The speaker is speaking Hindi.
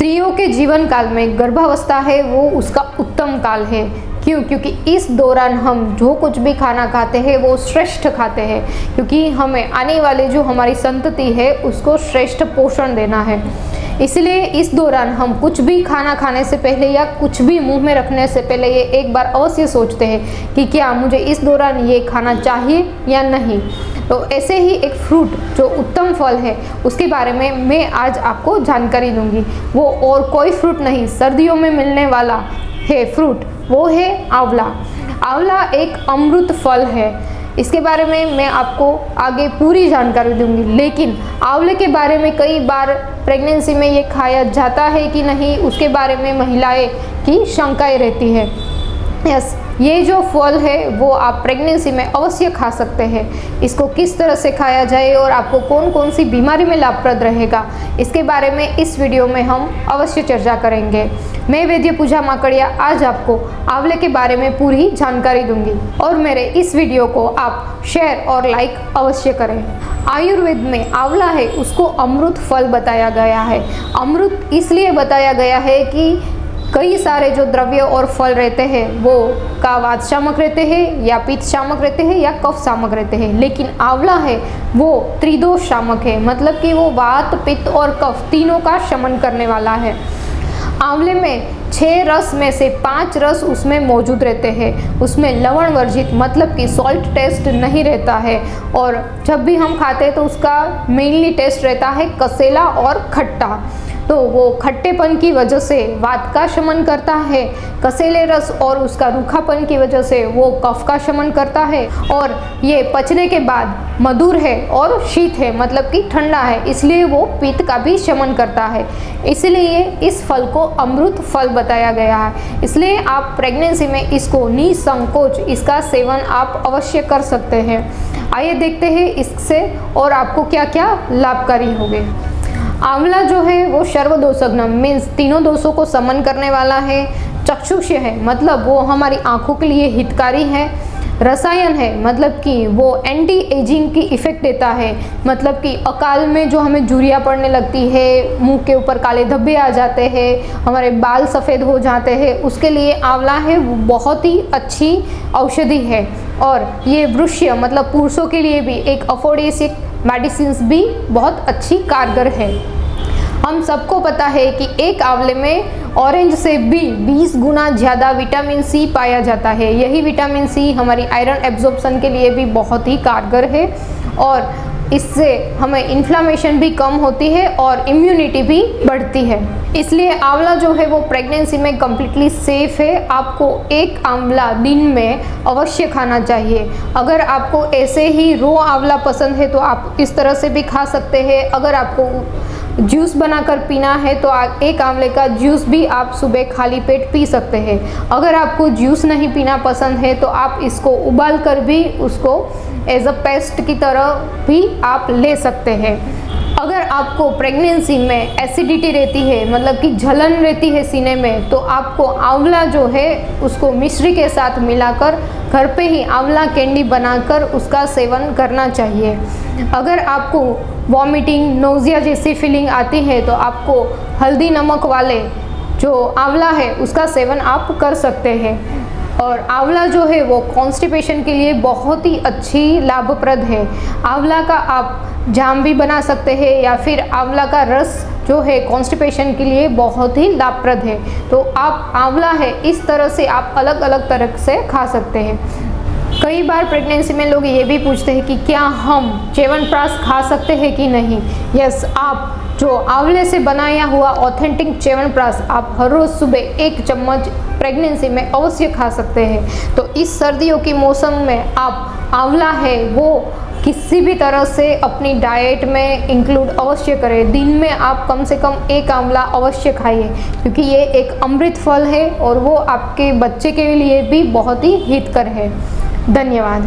स्त्रियों के जीवन काल में गर्भावस्था है वो उसका उत्तम काल है। क्यों? क्योंकि इस दौरान हम जो कुछ भी खाना खाते हैं वो श्रेष्ठ खाते हैं, क्योंकि हमें आने वाले जो हमारी संतति है उसको श्रेष्ठ पोषण देना है। इसलिए इस दौरान हम कुछ भी खाना खाने से पहले या कुछ भी मुंह में रखने से पहले ये एक बार अवश्य सोचते हैं कि क्या मुझे इस दौरान ये खाना चाहिए या नहीं। तो ऐसे ही एक फ्रूट जो उत्तम फल है उसके बारे में मैं आज आपको जानकारी दूंगी। वो और कोई फ्रूट नहीं, सर्दियों में मिलने वाला है फ्रूट, वो है आंवला। आंवला एक अमृत फल है। इसके बारे में मैं आपको आगे पूरी जानकारी दूंगी, लेकिन आंवले के बारे में कई बार प्रेगनेंसी में ये खाया जाता है कि नहीं, उसके बारे में महिलाएं की शंकाएं रहती है। यस, ये जो फल है वो आप प्रेगनेंसी में अवश्य खा सकते हैं। इसको किस तरह से खाया जाए और आपको कौन कौन सी बीमारी में लाभप्रद रहेगा, इसके बारे में इस वीडियो में हम अवश्य चर्चा करेंगे। मैं वैद्य पूजा माकड़िया आज आपको आंवले के बारे में पूरी जानकारी दूंगी और मेरे इस वीडियो को आप शेयर और लाइक अवश्य करें। आयुर्वेद में आंवला है उसको अमृत फल बताया गया है। अमृत इसलिए बताया गया है कि कई सारे जो द्रव्य और फल रहते हैं वो का वात शामक रहते हैं या पित्त शामक रहते हैं या कफ शामक रहते हैं, लेकिन आंवला है वो त्रिदोष शामक है, मतलब कि वो वात पित्त और कफ तीनों का शमन करने वाला है। आंवले में 6 रस में से 5 रस उसमें मौजूद रहते हैं। उसमें लवण वर्जित मतलब कि सॉल्ट टेस्ट नहीं रहता है, और जब भी हम खाते हैं तो उसका मेनली टेस्ट रहता है कसेला और खट्टा। तो वो खट्टेपन की वजह से वात का शमन करता है, कसेले रस और उसका रूखापन की वजह से वो कफ का शमन करता है, और ये पचने के बाद मधुर है और शीत है मतलब कि ठंडा है, इसलिए वो पित्त का भी शमन करता है। इसलिए इस फल को अमृत फल बताया गया है। इसलिए आप प्रेगनेंसी में इसको निसंकोच इसका सेवन आप अवश्य कर सकते हैं। आइए देखते हैं इससे और आपको क्या क्या लाभकारी होंगे। आंवला जो है वो सर्वदोषज्ञ मीन्स तीनों दोषों को समन करने वाला है। चक्षुष्य है मतलब वो हमारी आंखों के लिए हितकारी है। रसायन है मतलब कि वो एंटी एजिंग की इफेक्ट देता है, मतलब कि अकाल में जो हमें झुर्रियाँ पड़ने लगती है, मुंह के ऊपर काले धब्बे आ जाते हैं, हमारे बाल सफ़ेद हो जाते हैं, उसके लिए आंवला है वो बहुत ही अच्छी औषधि है। और ये वृक्ष मतलब पुरुषों के लिए भी एक अफोर्डेसिक मेडिसिन्स भी बहुत अच्छी कारगर है। हम सबको पता है कि एक आंवले में ऑरेंज से भी 20 गुना ज़्यादा विटामिन सी पाया जाता है। यही विटामिन सी हमारी आयरन एब्जॉर्प्शन के लिए भी बहुत ही कारगर है, और इससे हमें इन्फ्लामेशन भी कम होती है और इम्यूनिटी भी बढ़ती है। इसलिए आंवला जो है वो प्रेगनेंसी में कम्प्लीटली सेफ है। आपको एक आंवला दिन में अवश्य खाना चाहिए। अगर आपको ऐसे ही रो आंवला पसंद है तो आप इस तरह से भी खा सकते हैं। अगर आपको जूस बनाकर पीना है तो एक आंवले का जूस भी आप सुबह खाली पेट पी सकते हैं। अगर आपको जूस नहीं पीना पसंद है तो आप इसको उबाल कर भी उसको एज अ पेस्ट की तरह भी आप ले सकते हैं। अगर आपको प्रेगनेंसी में एसिडिटी रहती है मतलब कि जलन रहती है सीने में, तो आपको आंवला जो है उसको मिश्री के साथ मिलाकर घर पे ही आंवला कैंडी बनाकर उसका सेवन करना चाहिए। अगर आपको वॉमिटिंग नोज़िया जैसी फीलिंग आती है तो आपको हल्दी नमक वाले जो आंवला है उसका सेवन आप कर सकते हैं। और आंवला जो है वो कॉन्स्टिपेशन के लिए बहुत ही अच्छी लाभप्रद है। आंवला का आप जाम भी बना सकते हैं या फिर आंवला का रस जो है कॉन्स्टिपेशन के लिए बहुत ही लाभप्रद है। तो आप आंवला है इस तरह से आप अलग अलग तरह से खा सकते हैं। कई बार प्रेगनेंसी में लोग ये भी पूछते हैं कि क्या हम च्यवनप्राश खा सकते हैं कि नहीं। यस, आप जो आंवले से बनाया हुआ ऑथेंटिक च्यवनप्राश आप हर रोज़ सुबह 1 चम्मच प्रेगनेंसी में अवश्य खा सकते हैं। तो इस सर्दियों के मौसम में आप आंवला है वो किसी भी तरह से अपनी डाइट में इंक्लूड अवश्य करें। दिन में आप कम से कम 1 आंवला अवश्य खाइए, क्योंकि ये एक अमृत फल है और वो आपके बच्चे के लिए भी बहुत ही हितकर है। धन्यवाद।